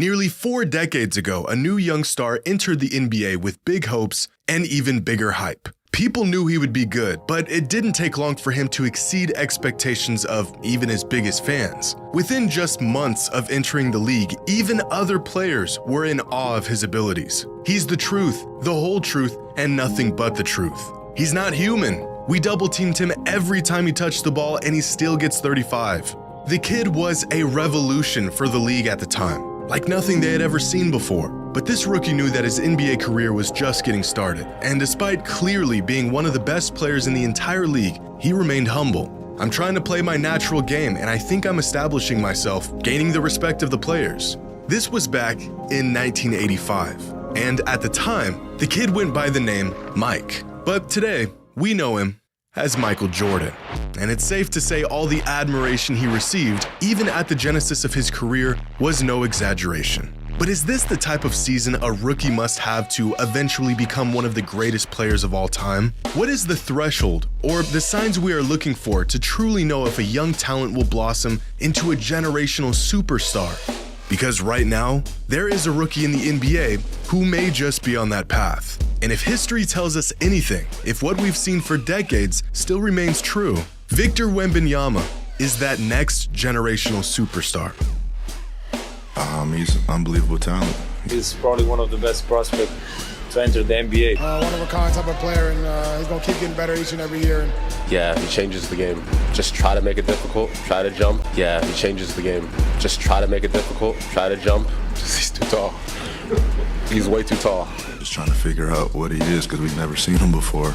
Nearly 4 decades ago, a new young star entered the NBA with big hopes and even bigger hype. People knew he would be good, but it didn't take long for him to exceed expectations of even his biggest fans. Within just months of entering the league, even other players were in awe of his abilities. He's the truth, the whole truth, and nothing but the truth. He's not human. We double-teamed him every time he touched the ball, and he still gets 35. The kid was a revolution for the league at the time, like nothing they had ever seen before. But this rookie knew that his NBA career was just getting started, and despite clearly being one of the best players in the entire league, he remained humble. I'm trying to play my natural game, and I think I'm establishing myself, gaining the respect of the players. This was back in 1985, and at the time, the kid went by the name Mike. But today, we know him as Michael Jordan. And it's safe to say all the admiration he received, even at the genesis of his career, was no exaggeration. But is this the type of season a rookie must have to eventually become one of the greatest players of all time? What is the threshold, or the signs we are looking for to truly know if a young talent will blossom into a generational superstar? Because right now, there is a rookie in the NBA who may just be on that path. And if history tells us anything, if what we've seen for decades still remains true, Victor Wembanyama is that next generational superstar. He's an unbelievable talent. He's probably one of the best prospects to enter the NBA. One of a kind type of player, and he's going to keep getting better each and every year. Yeah, he changes the game. Just try to make it difficult, try to jump. Yeah, he changes the game. Just try to make it difficult, try to jump. He's too tall. He's way too tall. Just trying to figure out what he is because we've never seen him before.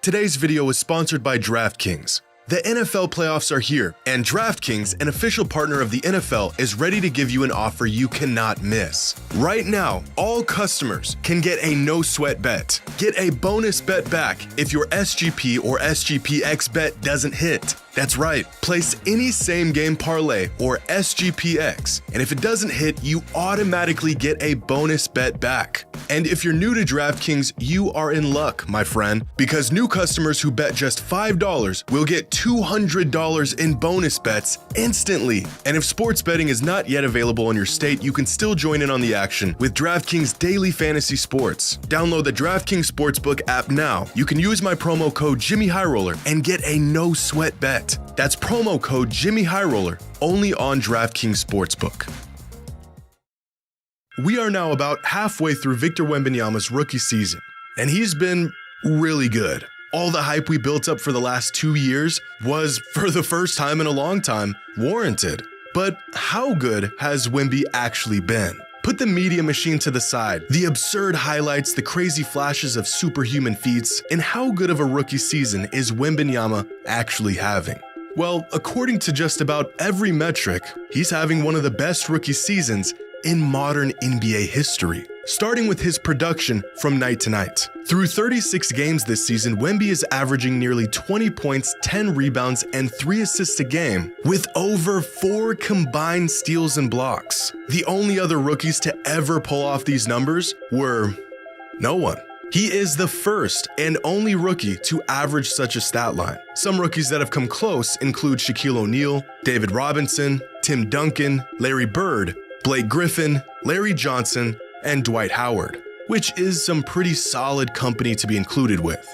Today's video is sponsored by DraftKings. The NFL playoffs are here, and DraftKings, an official partner of the NFL, is ready to give you an offer you cannot miss. Right now, all customers can get a no-sweat bet. Get a bonus bet back if your SGP or SGPX bet doesn't hit. That's right, place any same-game parlay or SGPX, and if it doesn't hit, you automatically get a bonus bet back. And if you're new to DraftKings, you are in luck, my friend, because new customers who bet just $5 will get $200 in bonus bets instantly. And if sports betting is not yet available in your state, you can still join in on the action with DraftKings Daily Fantasy Sports. Download the DraftKings Sportsbook app now. You can use my promo code JxmyHighroller and get a no-sweat bet. That's promo code JxmyHighroller only on DraftKings Sportsbook. We are now about halfway through Victor Wembanyama's rookie season, and he's been really good. All the hype we built up for the last 2 years was, for the first time in a long time, warranted. But how good has Wemby actually been? Put the media machine to the side, the absurd highlights, the crazy flashes of superhuman feats, and how good of a rookie season is Wembanyama actually having? Well, according to just about every metric, he's having one of the best rookie seasons in modern NBA history, starting with his production from night to night. Through 36 games this season, Wemby is averaging nearly 20 points, 10 rebounds, and 3 assists a game, with over 4 combined steals and blocks. The only other rookies to ever pull off these numbers were no one. He is the first and only rookie to average such a stat line. Some rookies that have come close include Shaquille O'Neal, David Robinson, Tim Duncan, Larry Bird, Blake Griffin, Larry Johnson, and Dwight Howard, which is some pretty solid company to be included with.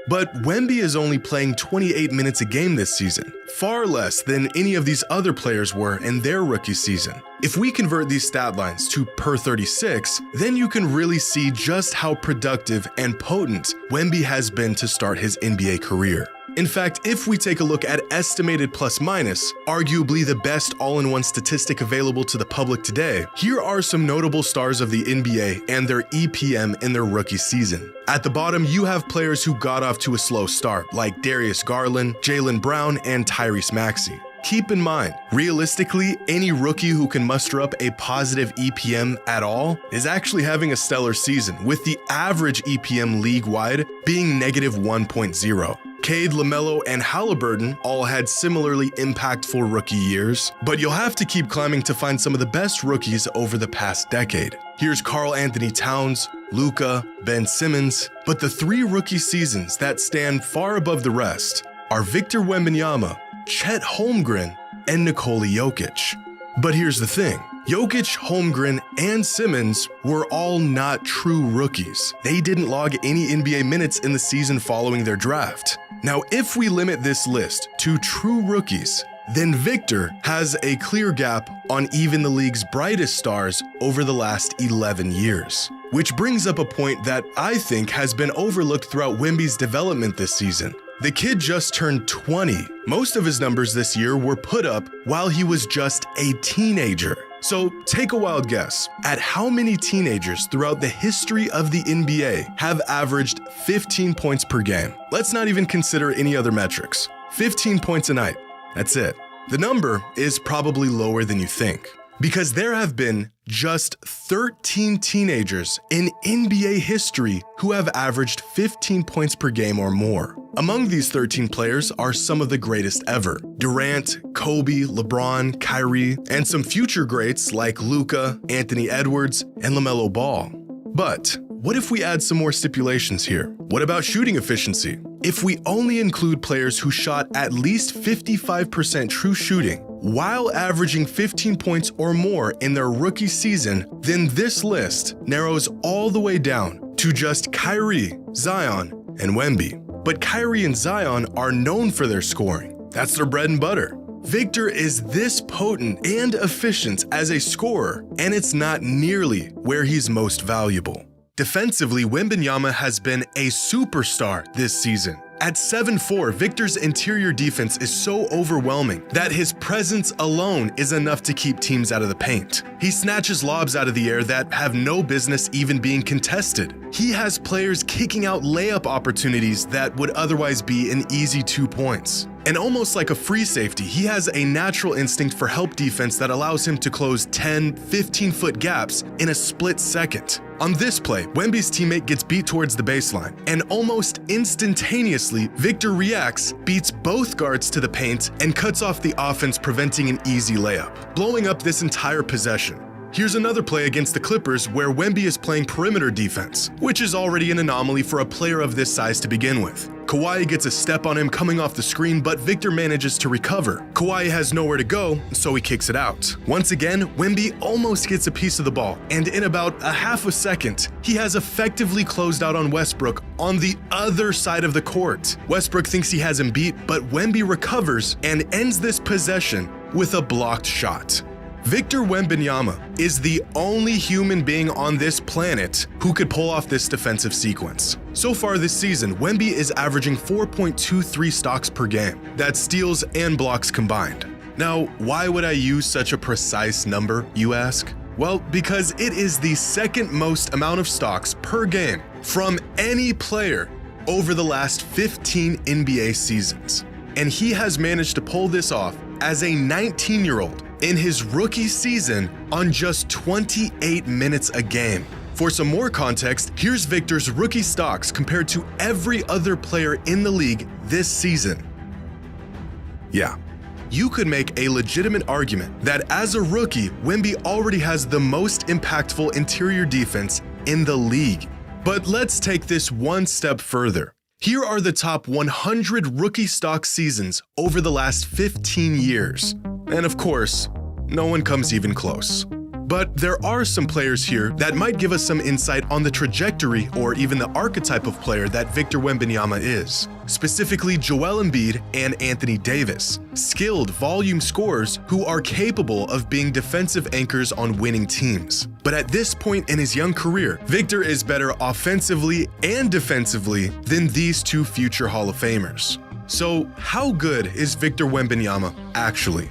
But Wemby is only playing 28 minutes a game this season, far less than any of these other players were in their rookie season. If we convert these stat lines to per 36, then you can really see just how productive and potent Wemby has been to start his NBA career. In fact, if we take a look at estimated plus-minus, arguably the best all-in-one statistic available to the public today, here are some notable stars of the NBA and their EPM in their rookie season. At the bottom, you have players who got off to a slow start, like Darius Garland, Jaylen Brown, and Tyrese Maxey. Keep in mind, realistically, any rookie who can muster up a positive EPM at all is actually having a stellar season, with the average EPM league-wide being negative 1.0. Cade, LaMelo, and Halliburton all had similarly impactful rookie years, but you'll have to keep climbing to find some of the best rookies over the past decade. Here's Karl Anthony Towns, Luka, Ben Simmons, but the 3 rookie seasons that stand far above the rest are Victor Wembanyama, Chet Holmgren, and Nikola Jokic. But here's the thing. Jokic, Holmgren, and Simmons were all not true rookies. They didn't log any NBA minutes in the season following their draft. Now, if we limit this list to true rookies, then Victor has a clear gap on even the league's brightest stars over the last 11 years. Which brings up a point that I think has been overlooked throughout Wemby's development this season. The kid just turned 20. Most of his numbers this year were put up while he was just a teenager. So take a wild guess at how many teenagers throughout the history of the NBA have averaged 15 points per game. Let's not even consider any other metrics. 15 points a night. That's it. The number is probably lower than you think, because there have been just 13 teenagers in NBA history who have averaged 15 points per game or more. Among these 13 players are some of the greatest ever: Durant, Kobe, LeBron, Kyrie, and some future greats like Luka, Anthony Edwards, and LaMelo Ball. But what if we add some more stipulations here? What about shooting efficiency? If we only include players who shot at least 55% true shooting while averaging 15 points or more in their rookie season, then this list narrows all the way down to just Kyrie, Zion, and Wemby. But Kyrie and Zion are known for their scoring. That's their bread and butter. Victor is this potent and efficient as a scorer, and it's not nearly where he's most valuable. Defensively, Wembanyama has been a superstar this season. At 7'4", Victor's interior defense is so overwhelming that his presence alone is enough to keep teams out of the paint. He snatches lobs out of the air that have no business even being contested. He has players kicking out layup opportunities that would otherwise be an easy 2 points. And almost like a free safety, he has a natural instinct for help defense that allows him to close 10, 15-foot gaps in a split second. On this play, Wemby's teammate gets beat towards the baseline, and almost instantaneously, Victor reacts, beats both guards to the paint, and cuts off the offense, preventing an easy layup, blowing up this entire possession. Here's another play against the Clippers where Wemby is playing perimeter defense, which is already an anomaly for a player of this size to begin with. Kawhi gets a step on him coming off the screen, but Victor manages to recover. Kawhi has nowhere to go, so he kicks it out. Once again, Wemby almost gets a piece of the ball, and in about a half a second, he has effectively closed out on Westbrook on the other side of the court. Westbrook thinks he has him beat, but Wemby recovers and ends this possession with a blocked shot. Victor Wembanyama is the only human being on this planet who could pull off this defensive sequence. So far this season, Wemby is averaging 4.23 stocks per game. That's steals and blocks combined. Now, why would I use such a precise number, you ask? Well, because it is the second most amount of stocks per game from any player over the last 15 NBA seasons. And he has managed to pull this off as a 19-year-old in his rookie season on just 28 minutes a game. For some more context, here's Victor's rookie stocks compared to every other player in the league this season. Yeah, you could make a legitimate argument that as a rookie, Wemby already has the most impactful interior defense in the league. But let's take this one step further. Here are the top 100 rookie stock seasons over the last 15 years. And of course, no one comes even close. But there are some players here that might give us some insight on the trajectory or even the archetype of player that Victor Wembanyama is. Specifically, Joel Embiid and Anthony Davis, skilled volume scorers who are capable of being defensive anchors on winning teams. But at this point in his young career, Victor is better offensively and defensively than these two future Hall of Famers. So how good is Victor Wembanyama actually?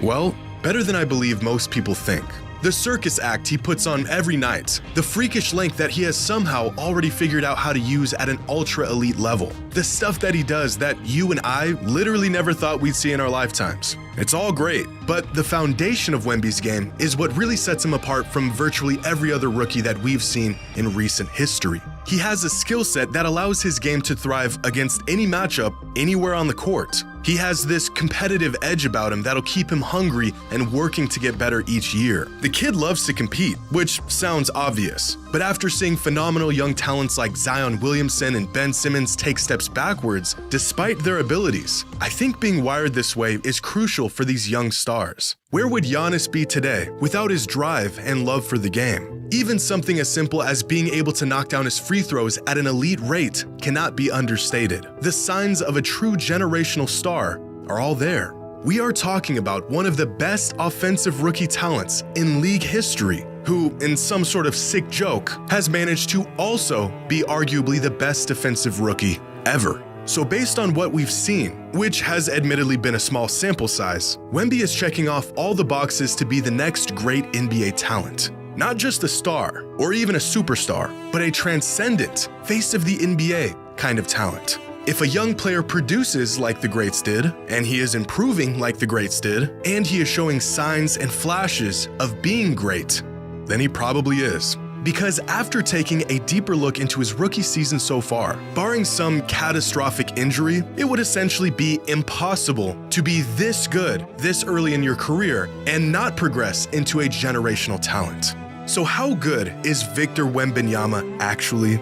Well, better than I believe most people think. The circus act he puts on every night, the freakish length that he has somehow already figured out how to use at an ultra-elite level, the stuff that he does that you and I literally never thought we'd see in our lifetimes. It's all great, but the foundation of Wemby's game is what really sets him apart from virtually every other rookie that we've seen in recent history. He has a skill set that allows his game to thrive against any matchup anywhere on the court. He has this competitive edge about him that'll keep him hungry and working to get better each year. The kid loves to compete, which sounds obvious. But after seeing phenomenal young talents like Zion Williamson and Ben Simmons take steps backwards, despite their abilities, I think being wired this way is crucial for these young stars. Where would Giannis be today without his drive and love for the game? Even something as simple as being able to knock down his free throws at an elite rate cannot be understated. The signs of a true generational star are all there. We are talking about one of the best offensive rookie talents in league history, who, in some sort of sick joke, has managed to also be arguably the best defensive rookie ever. So based on what we've seen, which has admittedly been a small sample size, Wemby is checking off all the boxes to be the next great NBA talent. Not just a star, or even a superstar, but a transcendent, face of the NBA kind of talent. If a young player produces like the greats did, and he is improving like the greats did, and he is showing signs and flashes of being great, then he probably is. Because after taking a deeper look into his rookie season so far, barring some catastrophic injury, it would essentially be impossible to be this good this early in your career and not progress into a generational talent. So how good is Victor Wembanyama actually?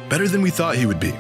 Better than we thought he would be.